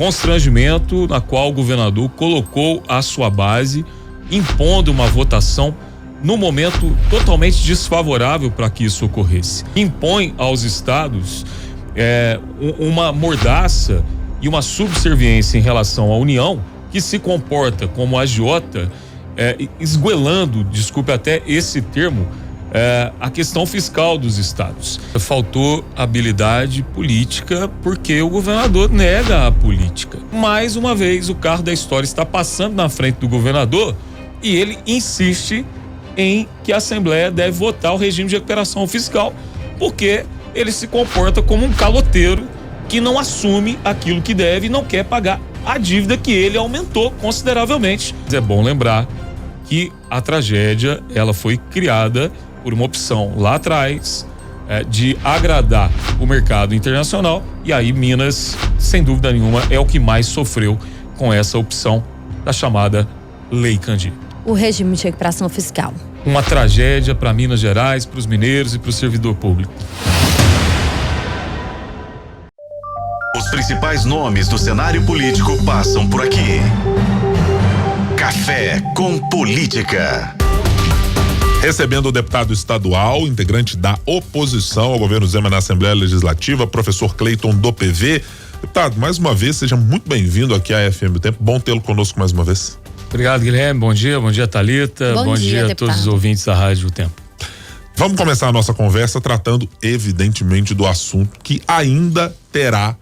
constrangimento na qual o governador colocou a sua base, impondo uma votação no momento totalmente desfavorável para que isso ocorresse. Impõe aos estados uma mordaça e uma subserviência em relação à União, que se comporta como agiota, esguelando, desculpe até esse termo, a questão fiscal dos estados. Faltou habilidade política porque o governador nega a política. Mais uma vez, o carro da história está passando na frente do governador e ele insiste em que a Assembleia deve votar o regime de recuperação fiscal, porque ele se comporta como um caloteiro que não assume aquilo que deve e não quer pagar a dívida que ele aumentou consideravelmente. É bom lembrar que a tragédia, ela foi criada por uma opção lá atrás de agradar o mercado internacional, e aí Minas, sem dúvida nenhuma, é o que mais sofreu com essa opção da chamada Lei Candir. O regime de recuperação fiscal. Uma tragédia para Minas Gerais, para os mineiros e para o servidor público. Os principais nomes do cenário político passam por aqui. Café com Política. Recebendo o deputado estadual, integrante da oposição ao governo Zema na Assembleia Legislativa, professor Cleiton do PV. Deputado, mais uma vez, seja muito bem-vindo aqui à FM do Tempo. Bom tê-lo conosco mais uma vez. Obrigado, Guilherme. Bom dia, Thalita. Bom dia a todos os ouvintes da Rádio do Tempo. Vamos começar a nossa conversa tratando, evidentemente, do assunto que ainda terá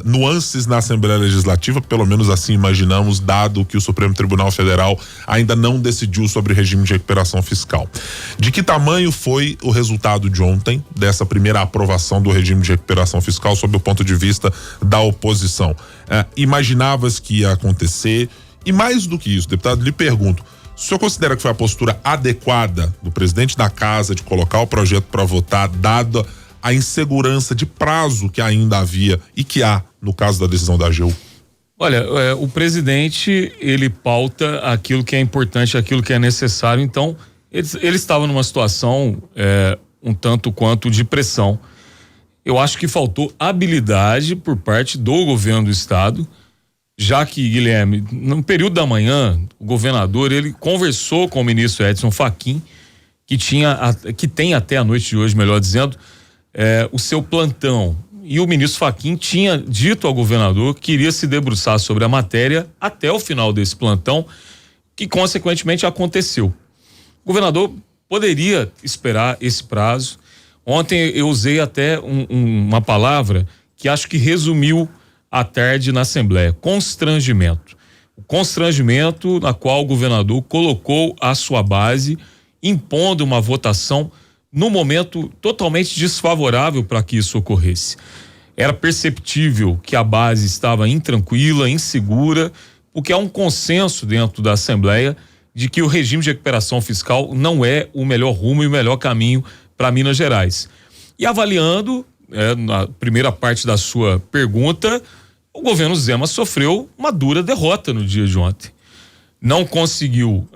nuances na Assembleia Legislativa, pelo menos assim imaginamos, dado que o Supremo Tribunal Federal ainda não decidiu sobre o regime de recuperação fiscal. De que tamanho foi o resultado de ontem, dessa primeira aprovação do regime de recuperação fiscal, sob o ponto de vista da oposição? Imaginavas que ia acontecer? E mais do que isso, deputado, lhe pergunto, o senhor considera que foi a postura adequada do presidente da casa de colocar o projeto para votar, dada a insegurança de prazo que ainda havia e que há no caso da decisão da AGU? Olha, o presidente, ele pauta aquilo que é importante, aquilo que é necessário. Então, ele estava numa situação um tanto quanto de pressão. Eu acho que faltou habilidade por parte do governo do estado, já que, Guilherme, no período da manhã, o governador, ele conversou com o ministro Edson Fachin, que tem até a noite de hoje, melhor dizendo, o seu plantão. E o ministro Fachin tinha dito ao governador que iria se debruçar sobre a matéria até o final desse plantão, que consequentemente aconteceu. O governador poderia esperar esse prazo. Ontem eu usei até uma palavra que acho que resumiu a tarde na Assembleia: constrangimento. O constrangimento na qual o governador colocou a sua base, impondo uma votação no momento totalmente desfavorável para que isso ocorresse. Era perceptível que a base estava intranquila, insegura, porque há um consenso dentro da Assembleia de que o regime de recuperação fiscal não é o melhor rumo e o melhor caminho para Minas Gerais. E avaliando, na primeira parte da sua pergunta, o governo Zema sofreu uma dura derrota no dia de ontem. Não conseguiu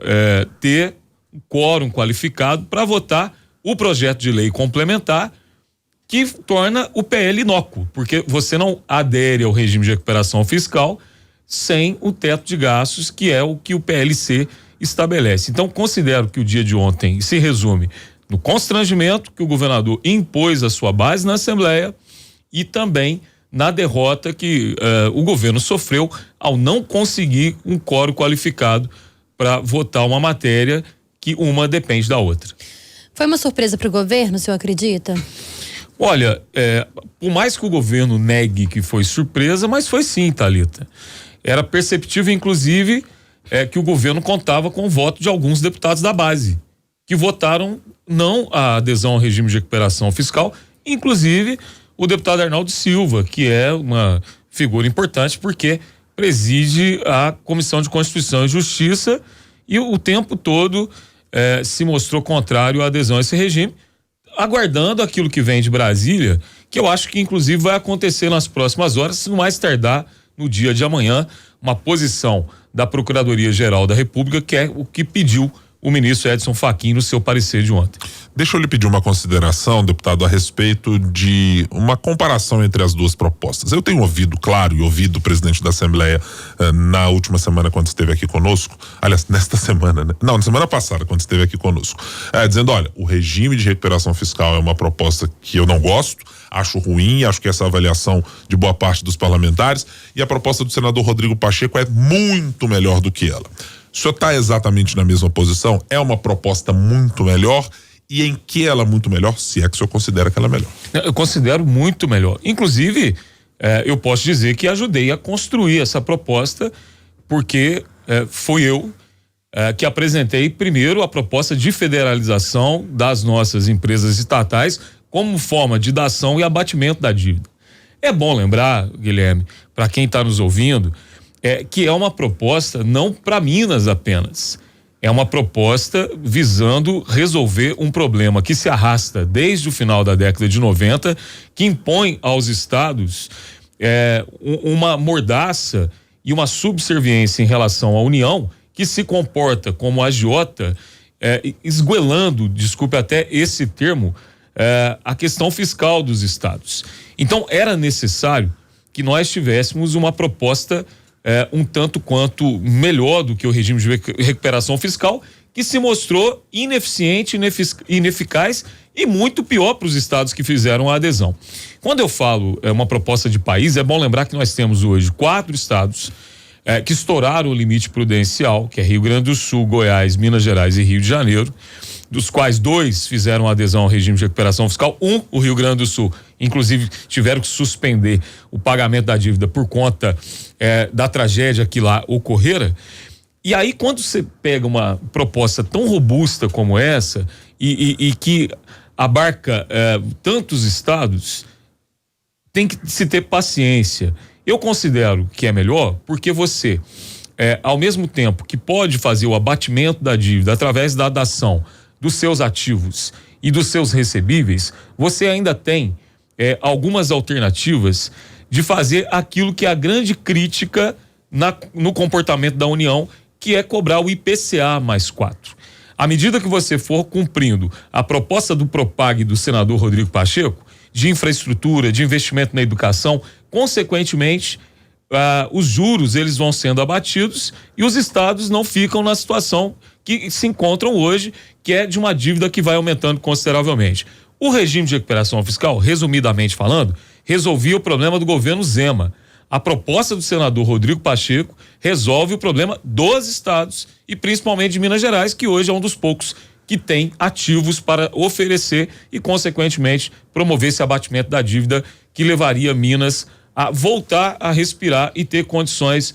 ter um quórum qualificado para votar o projeto de lei complementar que torna o PL inócuo, porque você não adere ao regime de recuperação fiscal sem o teto de gastos, que é o que o PLC estabelece. Então, considero que o dia de ontem se resume no constrangimento que o governador impôs à sua base na Assembleia e também na derrota que o governo sofreu ao não conseguir um quórum qualificado para votar uma matéria que uma depende da outra. Foi uma surpresa para o governo, o senhor acredita? Olha, por mais que o governo negue que foi surpresa, mas foi sim, Thalita. Era perceptível, inclusive, que o governo contava com o voto de alguns deputados da base, que votaram não a adesão ao regime de recuperação fiscal, inclusive o deputado Arnaldo Silva, que é uma figura importante porque preside a Comissão de Constituição e Justiça e o tempo todo se mostrou contrário à adesão a esse regime, aguardando aquilo que vem de Brasília, que eu acho que inclusive vai acontecer nas próximas horas, se não mais tardar no dia de amanhã, uma posição da Procuradoria-Geral da República, que é o que pediu o ministro Edson Fachin no seu parecer de ontem. Deixa eu lhe pedir uma consideração, deputado, a respeito de uma comparação entre as duas propostas. Eu tenho ouvido, claro, e ouvido o presidente da Assembleia na última semana quando esteve aqui conosco, aliás, nesta semana, né? Não, na semana passada quando esteve aqui conosco, dizendo, olha, o regime de recuperação fiscal é uma proposta que eu não gosto, acho ruim, acho que essa avaliação de boa parte dos parlamentares, e a proposta do senador Rodrigo Pacheco é muito melhor do que ela. O senhor está exatamente na mesma posição? É uma proposta muito melhor? E em que ela é muito melhor, se é que o senhor considera que ela é melhor? Eu considero muito melhor. Inclusive, eu posso dizer que ajudei a construir essa proposta, porque fui eu que apresentei primeiro a proposta de federalização das nossas empresas estatais como forma de dação e abatimento da dívida. É bom lembrar, Guilherme, para quem está nos ouvindo, que é uma proposta não para Minas apenas. É uma proposta visando resolver um problema que se arrasta desde o final da década de 90, que impõe aos estados uma mordaça e uma subserviência em relação à União, que se comporta como agiota, esguelando, desculpe até esse termo, a questão fiscal dos estados. Então era necessário que nós tivéssemos uma proposta um tanto quanto melhor do que o regime de recuperação fiscal, que se mostrou ineficiente, ineficaz e muito pior para os estados que fizeram a adesão. Quando eu falo uma proposta de país, é bom lembrar que nós temos hoje 4 estados que estouraram o limite prudencial, que é Rio Grande do Sul, Goiás, Minas Gerais e Rio de Janeiro, dos quais 2 fizeram adesão ao regime de recuperação fiscal, o Rio Grande do Sul, inclusive tiveram que suspender o pagamento da dívida por conta da tragédia que lá ocorrera. E aí, quando você pega uma proposta tão robusta como essa e que abarca tantos estados, tem que se ter paciência. Eu considero que é melhor porque você, ao mesmo tempo que pode fazer o abatimento da dívida através da dação dos seus ativos e dos seus recebíveis, você ainda tem algumas alternativas de fazer aquilo que é a grande crítica no comportamento da União, que é cobrar o IPCA mais 4. À medida que você for cumprindo a proposta do Propag do senador Rodrigo Pacheco, de infraestrutura, de investimento na educação, consequentemente, os juros eles vão sendo abatidos e os estados não ficam na situação que se encontram hoje, que é de uma dívida que vai aumentando consideravelmente. O regime de recuperação fiscal, resumidamente falando, resolvia o problema do governo Zema. A proposta do senador Rodrigo Pacheco resolve o problema dos estados e principalmente de Minas Gerais, que hoje é um dos poucos que tem ativos para oferecer e, consequentemente, promover esse abatimento da dívida que levaria Minas a voltar a respirar e ter condições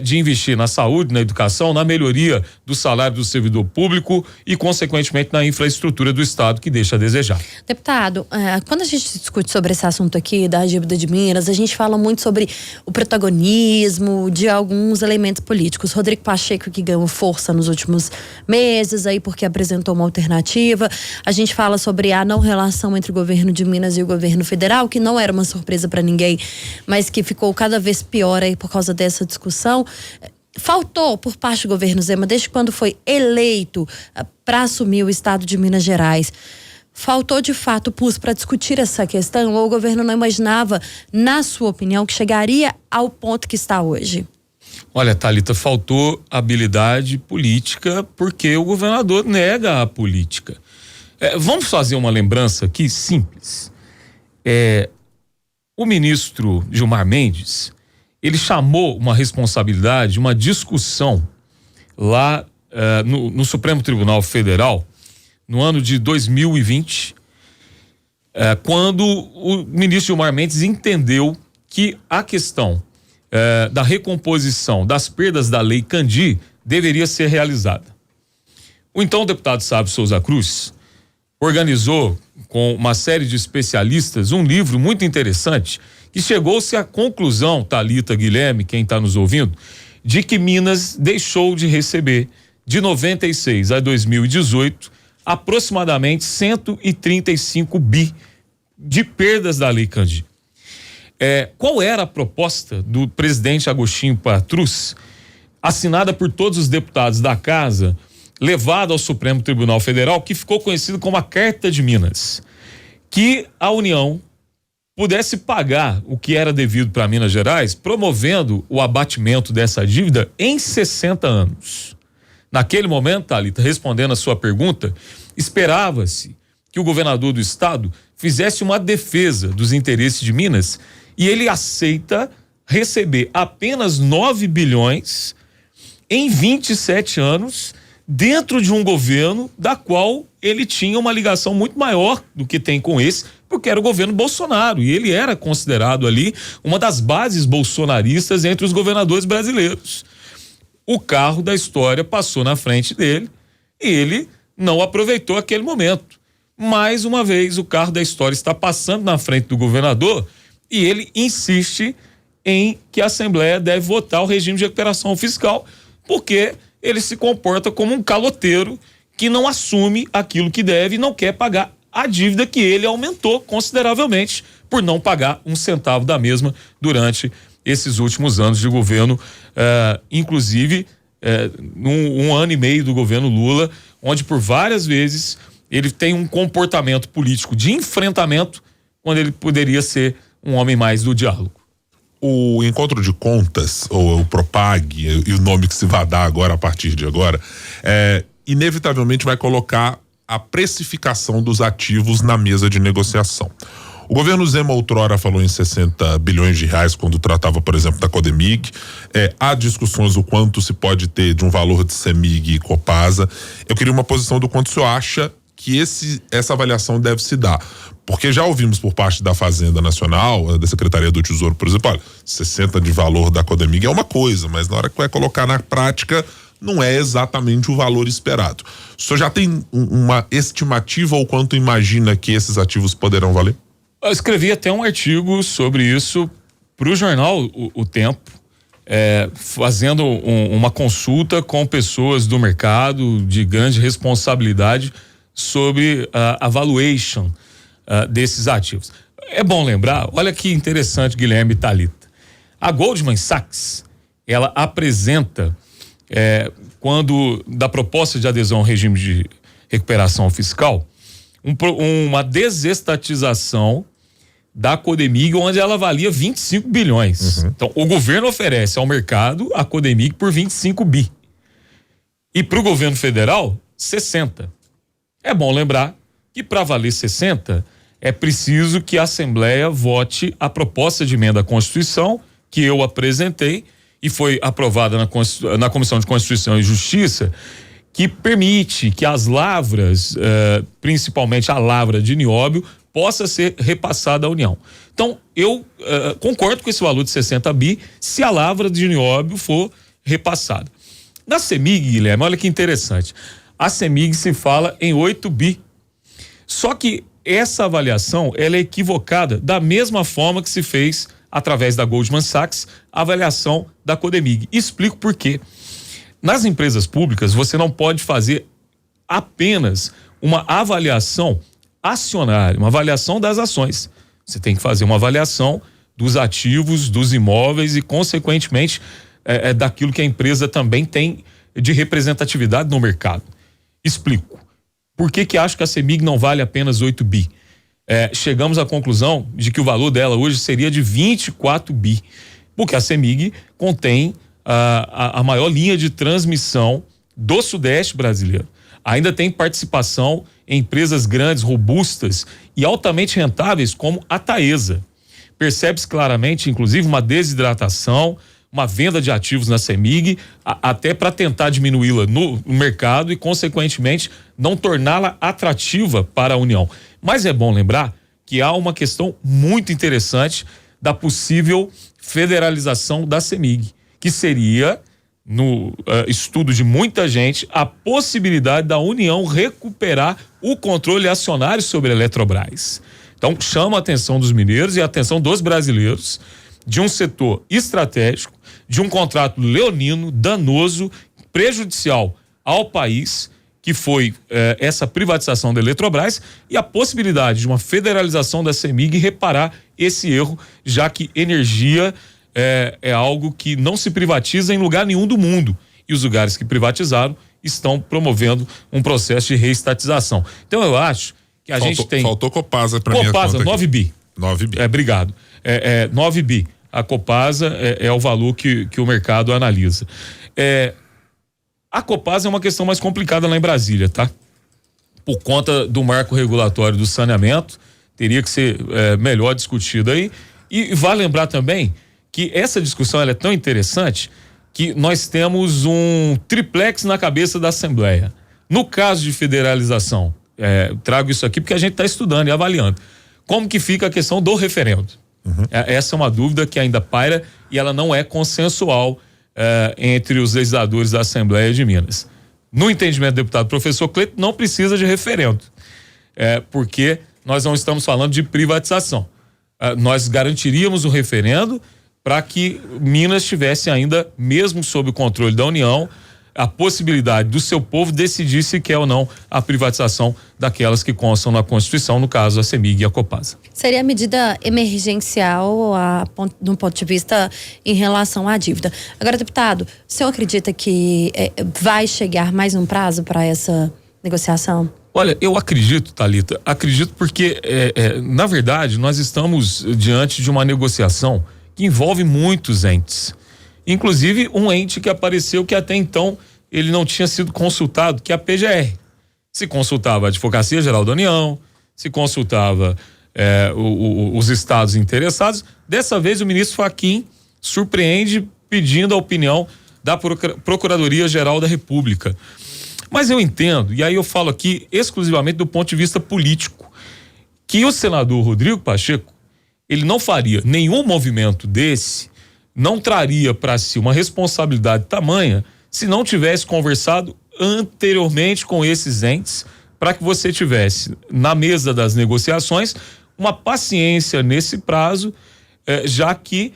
de investir na saúde, na educação, na melhoria do salário do servidor público e, consequentemente, na infraestrutura do estado, que deixa a desejar. Deputado, quando a gente discute sobre esse assunto aqui da dívida de Minas, a gente fala muito sobre o protagonismo de alguns elementos políticos. Rodrigo Pacheco, que ganhou força nos últimos meses aí porque apresentou uma alternativa. A gente fala sobre a não relação entre o governo de Minas e o governo federal, que não era uma surpresa para ninguém, mas que ficou cada vez pior aí por causa dessa discussão. Faltou por parte do governo Zema, desde quando foi eleito para assumir o estado de Minas Gerais, faltou de fato pus para discutir essa questão, ou o governo não imaginava, na sua opinião, que chegaria ao ponto que está hoje? Olha, Thalita, faltou habilidade política porque o governador nega a política. Vamos fazer uma lembrança aqui simples. O ministro Gilmar Mendes, ele chamou uma responsabilidade, uma discussão lá no Supremo Tribunal Federal no ano de 2020, quando o ministro Gilmar Mendes entendeu que a questão da recomposição das perdas da Lei Candir deveria ser realizada. O então deputado Sábio Souza Cruz organizou com uma série de especialistas um livro muito interessante que chegou-se à conclusão, Thalita, Guilherme, quem está nos ouvindo, de que Minas deixou de receber, de 96 a 2018, aproximadamente 135 bi de perdas da Lei Candir. Qual era a proposta do presidente Agostinho Patrus, assinada por todos os deputados da casa, levado ao Supremo Tribunal Federal, que ficou conhecido como a Carta de Minas, que a União pudesse pagar o que era devido para Minas Gerais, promovendo o abatimento dessa dívida em 60 anos. Naquele momento, Thalita, respondendo a sua pergunta, esperava-se que o governador do estado fizesse uma defesa dos interesses de Minas e ele aceita receber apenas 9 bilhões em 27 anos dentro de um governo da qual ele tinha uma ligação muito maior do que tem com esse, porque era o governo Bolsonaro e ele era considerado ali uma das bases bolsonaristas entre os governadores brasileiros. O carro da história passou na frente dele e ele não aproveitou aquele momento. Mais uma vez, o carro da história está passando na frente do governador e ele insiste em que a Assembleia deve votar o regime de recuperação fiscal, porque ele se comporta como um caloteiro que não assume aquilo que deve e não quer pagar a dívida que ele aumentou consideravelmente por não pagar um centavo da mesma durante esses últimos anos de governo, inclusive um ano e meio do governo Lula, onde por várias vezes ele tem um comportamento político de enfrentamento quando ele poderia ser um homem mais do diálogo. O encontro de contas, ou o Propag, e o nome que se vai dar agora, a partir de agora, inevitavelmente vai colocar a precificação dos ativos na mesa de negociação. O governo Zema outrora falou em 60 bilhões de reais quando tratava, por exemplo, da Codemig. Há discussões o quanto se pode ter de um valor de CEMIG e Copasa. Eu queria uma posição do quanto o senhor acha que essa avaliação deve se dar. Porque já ouvimos por parte da Fazenda Nacional, da Secretaria do Tesouro, por exemplo, olha, 60 de valor da Codemig é uma coisa, mas na hora que vai colocar na prática, não é exatamente o valor esperado. O senhor já tem uma estimativa ou quanto imagina que esses ativos poderão valer? Eu escrevi até um artigo sobre isso para o jornal O Tempo, fazendo uma consulta com pessoas do mercado de grande responsabilidade sobre a valuation desses ativos. É bom lembrar, olha que interessante, Guilherme e Thalita. A Goldman Sachs, ela apresenta, quando da proposta de adesão ao regime de recuperação fiscal, uma desestatização da Codemig, onde ela valia 25 bilhões. Uhum. Então, o governo oferece ao mercado a Codemig por 25 bi. E para o governo federal, 60. É bom lembrar que para valer 60, é preciso que a Assembleia vote a proposta de emenda à Constituição que eu apresentei e foi aprovada na Comissão de Constituição e Justiça, que permite que as lavras, principalmente a lavra de nióbio, possa ser repassada à União. Então, eu concordo com esse valor de 60 bi se a lavra de nióbio for repassada. Na CEMIG, Guilherme, olha que interessante. A CEMIG se fala em 8 bi. Só que essa avaliação, ela é equivocada da mesma forma que se fez através da Goldman Sachs a avaliação da Codemig. Explico por quê. Nas empresas públicas, você não pode fazer apenas uma avaliação acionária, uma avaliação das ações. Você tem que fazer uma avaliação dos ativos, dos imóveis e, consequentemente, daquilo que a empresa também tem de representatividade no mercado. Explico. Por que acho que a CEMIG não vale apenas 8 bi? Chegamos à conclusão de que o valor dela hoje seria de 24 bi, porque a CEMIG contém a maior linha de transmissão do Sudeste brasileiro. Ainda tem participação em empresas grandes, robustas e altamente rentáveis como a Taesa. Percebe-se claramente, inclusive, uma desidratação, uma venda de ativos na CEMIG, até para tentar diminuí-la no mercado e, consequentemente, não torná-la atrativa para a União. Mas é bom lembrar que há uma questão muito interessante da possível federalização da CEMIG, que seria, no estudo de muita gente, a possibilidade da União recuperar o controle acionário sobre a Eletrobras. Então, chama a atenção dos mineiros e a atenção dos brasileiros de um setor estratégico, de um contrato leonino, danoso, prejudicial ao país, que foi essa privatização da Eletrobras, e a possibilidade de uma federalização da CEMIG reparar esse erro, já que energia é algo que não se privatiza em lugar nenhum do mundo. E os lugares que privatizaram estão promovendo um processo de reestatização. Então eu acho que a gente tem... Faltou Copasa para mim. Copasa, 9 bi. 9 bi. Obrigado. 9 bi. A Copasa é o valor que o mercado analisa. A Copasa é uma questão mais complicada lá em Brasília, tá? Por conta do marco regulatório do saneamento, teria que ser melhor discutido aí. E vale lembrar também que essa discussão ela é tão interessante que nós temos um triplex na cabeça da Assembleia. No caso de federalização, trago isso aqui porque a gente está estudando e avaliando. Como que fica a questão do referendo? Essa é uma dúvida que ainda paira e ela não é consensual entre os legisladores da Assembleia de Minas. No entendimento do deputado professor Cleito, não precisa de referendo, porque nós não estamos falando de privatização. Nós garantiríamos o referendo para que Minas tivesse ainda, mesmo sob o controle da União, a possibilidade do seu povo decidir se quer ou não a privatização daquelas que constam na Constituição, no caso a CEMIG e a Copasa. Seria medida emergencial do ponto de vista em relação à dívida. Agora, deputado, o senhor acredita que vai chegar mais um prazo para essa negociação? Olha, eu acredito, Thalita, porque, na verdade, nós estamos diante de uma negociação que envolve muitos entes. Inclusive um ente que apareceu que até então ele não tinha sido consultado, que é a PGR. Se consultava a Advocacia Geral da União, se consultava os estados interessados. Dessa vez o ministro Fachin surpreende pedindo a opinião da Procuradoria Geral da República. Mas eu entendo, e aí eu falo aqui exclusivamente do ponto de vista político, que o senador Rodrigo Pacheco, ele não faria nenhum movimento desse, não traria para si uma responsabilidade tamanha se não tivesse conversado anteriormente com esses entes para que você tivesse na mesa das negociações uma paciência nesse prazo, já que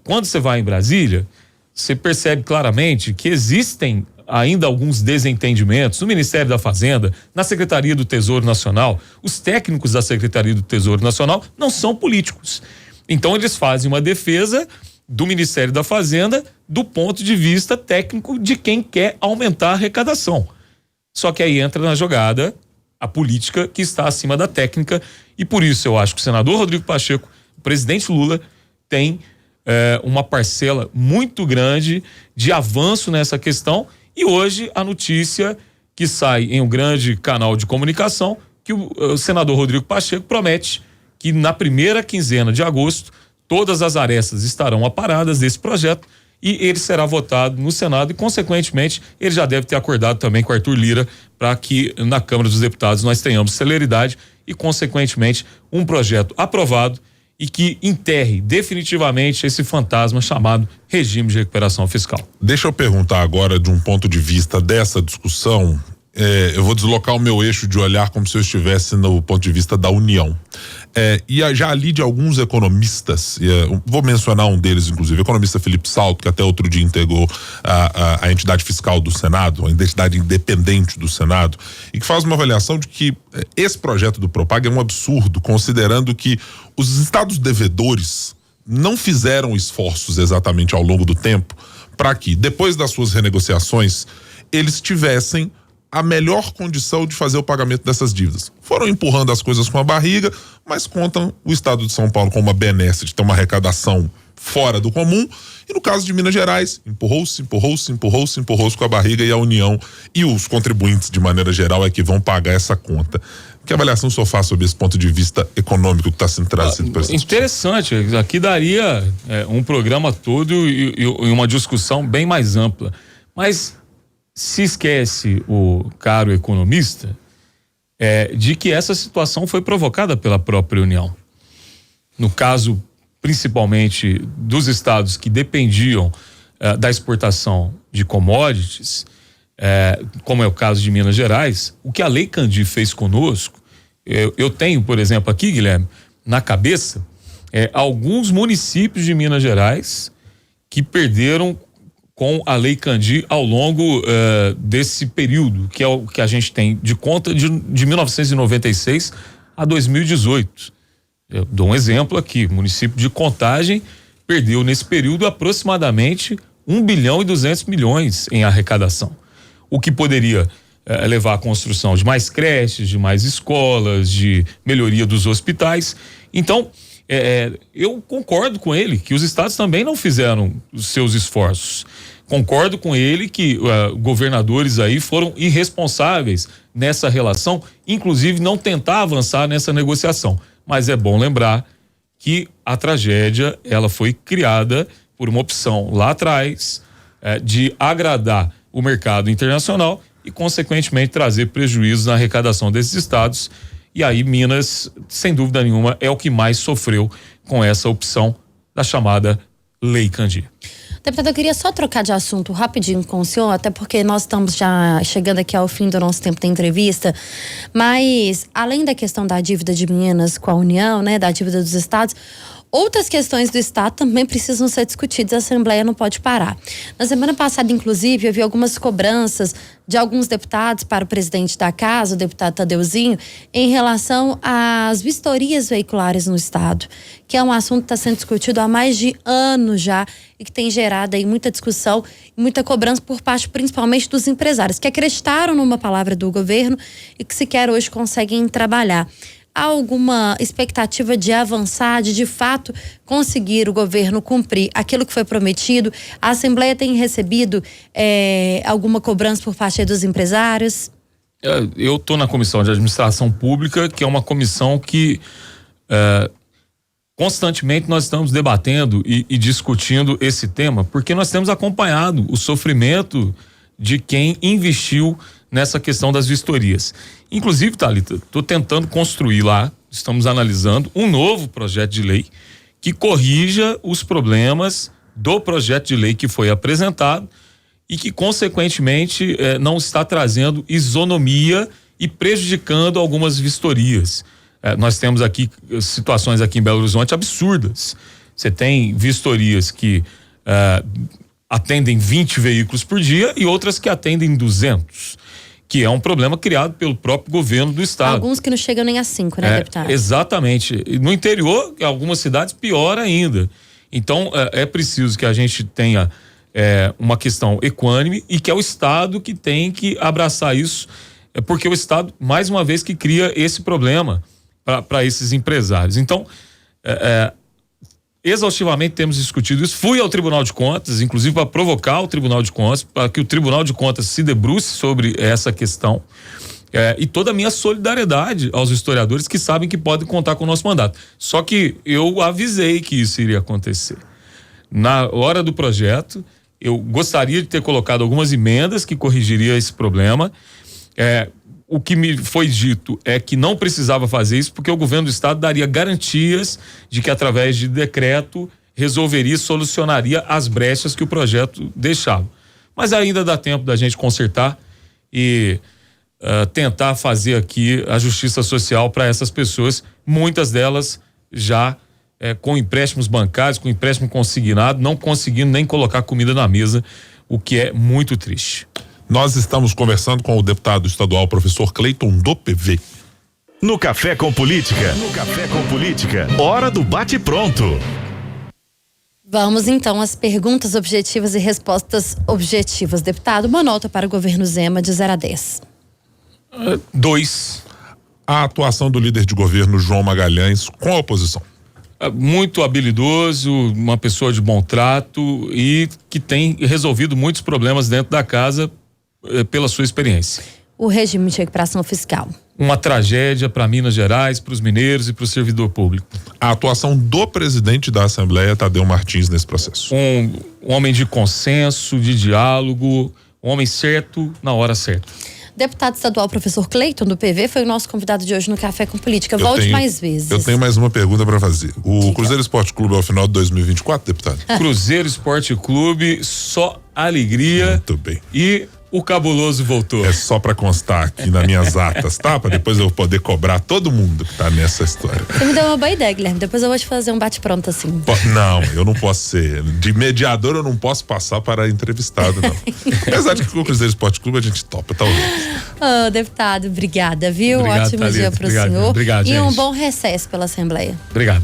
quando você vai em Brasília, você percebe claramente que existem ainda alguns desentendimentos no Ministério da Fazenda, na Secretaria do Tesouro Nacional. Os técnicos da Secretaria do Tesouro Nacional não são políticos. Então eles fazem uma defesa do Ministério da Fazenda do ponto de vista técnico de quem quer aumentar a arrecadação. Só que aí entra na jogada a política que está acima da técnica e por isso eu acho que o senador Rodrigo Pacheco, o presidente Lula, tem uma parcela muito grande de avanço nessa questão. E hoje a notícia que sai em um grande canal de comunicação que o senador Rodrigo Pacheco promete que na primeira quinzena de agosto todas as arestas estarão aparadas desse projeto e ele será votado no Senado e consequentemente ele já deve ter acordado também com Arthur Lira para que na Câmara dos Deputados nós tenhamos celeridade e consequentemente um projeto aprovado e que enterre definitivamente esse fantasma chamado regime de recuperação fiscal. Deixa eu perguntar agora de um ponto de vista dessa discussão, eu vou deslocar o meu eixo de olhar como se eu estivesse no ponto de vista da União. E já li de alguns economistas, vou mencionar um deles inclusive, o economista Felipe Salto, que até outro dia integrou a entidade fiscal do Senado, a entidade independente do Senado, e que faz uma avaliação de que esse projeto do Propag é um absurdo, considerando que os estados devedores não fizeram esforços exatamente ao longo do tempo para que, depois das suas renegociações, eles tivessem a melhor condição de fazer o pagamento dessas dívidas. Foram empurrando as coisas com a barriga, mas contam o estado de São Paulo com uma benesse de ter uma arrecadação fora do comum, e no caso de Minas Gerais, empurrou-se com a barriga, e a União e os contribuintes de maneira geral é que vão pagar essa conta. Que avaliação o senhor faz sobre esse ponto de vista econômico que está sendo trazido para essa discussão? Interessante, aqui daria um programa todo e uma discussão bem mais ampla, mas se esquece o caro economista de que essa situação foi provocada pela própria União. No caso, principalmente dos estados que dependiam da exportação de commodities, como é o caso de Minas Gerais, o que a Lei Candir fez conosco, eu tenho, por exemplo, aqui, Guilherme, na cabeça, alguns municípios de Minas Gerais que perderam com a Lei Candir ao longo desse período, que é o que a gente tem de conta de 1996 a 2018. Eu dou um exemplo aqui, o município de Contagem perdeu nesse período aproximadamente 1 bilhão e 200 milhões em arrecadação. o que poderia levar à construção de mais creches, de mais escolas, de melhoria dos hospitais. Então, eu concordo com ele que os estados também não fizeram os seus esforços. Concordo com ele que governadores aí foram irresponsáveis nessa relação, inclusive não tentar avançar nessa negociação. Mas é bom lembrar que a tragédia, ela foi criada por uma opção lá atrás de agradar o mercado internacional e, consequentemente, trazer prejuízos na arrecadação desses estados. E aí Minas, sem dúvida nenhuma, é o que mais sofreu com essa opção da chamada Lei Candir. Deputado, eu queria só trocar de assunto rapidinho com o senhor, até porque nós estamos já chegando aqui ao fim do nosso tempo da entrevista, mas além da questão da dívida de Minas com a União, né, da dívida dos estados, outras questões do Estado também precisam ser discutidas, a Assembleia não pode parar. Na semana passada, inclusive, eu vi algumas cobranças de alguns deputados para o presidente da casa, o deputado Tadeuzinho, em relação às vistorias veiculares no Estado, que é um assunto que está sendo discutido há mais de anos já e que tem gerado aí muita discussão e muita cobrança por parte principalmente dos empresários, que acreditaram numa palavra do governo e que sequer hoje conseguem trabalhar. Há alguma expectativa de avançar, de fato conseguir o governo cumprir aquilo que foi prometido? A Assembleia tem recebido alguma cobrança por parte dos empresários? Eu estou na Comissão de Administração Pública, que é uma comissão que constantemente nós estamos debatendo e discutindo esse tema, porque nós temos acompanhado o sofrimento de quem investiu nessa questão das vistorias. Inclusive, Thalita, estou tentando construir lá, estamos analisando um novo projeto de lei que corrija os problemas do projeto de lei que foi apresentado e que, consequentemente, não está trazendo isonomia e prejudicando algumas vistorias. Nós temos aqui situações aqui em Belo Horizonte absurdas. Você tem vistorias que atendem 20 veículos por dia e outras que atendem 200. Que é um problema criado pelo próprio governo do estado. Alguns que não chegam nem a 5, né, deputado? Exatamente. No interior, em algumas cidades, pior ainda. Então, é preciso que a gente tenha uma questão equânime e que é o Estado que tem que abraçar isso, porque é o Estado, mais uma vez, que cria esse problema para esses empresários. Então, exaustivamente temos discutido isso. Fui ao Tribunal de Contas, inclusive para provocar o Tribunal de Contas, para que o Tribunal de Contas se debruce sobre essa questão. E toda a minha solidariedade aos historiadores que sabem que podem contar com o nosso mandato. Só que eu avisei que isso iria acontecer. Na hora do projeto, eu gostaria de ter colocado algumas emendas que corrigiria esse problema. O que me foi dito é que não precisava fazer isso porque o governo do estado daria garantias de que através de decreto resolveria e solucionaria as brechas que o projeto deixava. Mas ainda dá tempo da gente consertar e tentar fazer aqui a justiça social para essas pessoas, muitas delas já com empréstimos bancários, com empréstimo consignado, não conseguindo nem colocar comida na mesa, o que é muito triste. Nós estamos conversando com o deputado estadual professor Cleiton do PV. No Café com Política. Hora do bate-pronto. Vamos então às perguntas objetivas e respostas objetivas. Deputado, uma nota para o governo Zema de 0 a 10. 2. A atuação do líder de governo João Magalhães com a oposição. Muito habilidoso, uma pessoa de bom trato e que tem resolvido muitos problemas dentro da casa pela sua experiência. O regime de recuperação fiscal. Uma tragédia para Minas Gerais, para os mineiros e para o servidor público. A atuação do presidente da Assembleia, Tadeu Martins, nesse processo. Um homem de consenso, de diálogo, um homem certo na hora certa. Deputado estadual professor Cleiton do PV foi o nosso convidado de hoje no Café com Política. Volte mais vezes. Eu tenho mais uma pergunta para fazer. O Cruzeiro Esporte Clube é o final de 2024, deputado? Cruzeiro Esporte Clube, só alegria. Muito bem. E o cabuloso voltou. É só para constar aqui nas minhas atas, tá? Para depois eu poder cobrar todo mundo que tá nessa história. Você me deu uma boa ideia, Guilherme. Depois eu vou te fazer um bate-pronto assim. Não, eu não posso ser. De mediador eu não posso passar para entrevistado, não. Apesar de que com o Cruzeiro Esporte Clube a gente topa, talvez. Deputado, obrigada, viu? Obrigado, ótimo Thalita. dia pro Obrigado, senhor. obrigado, e um gente. bom recesso pela Assembleia. Obrigado.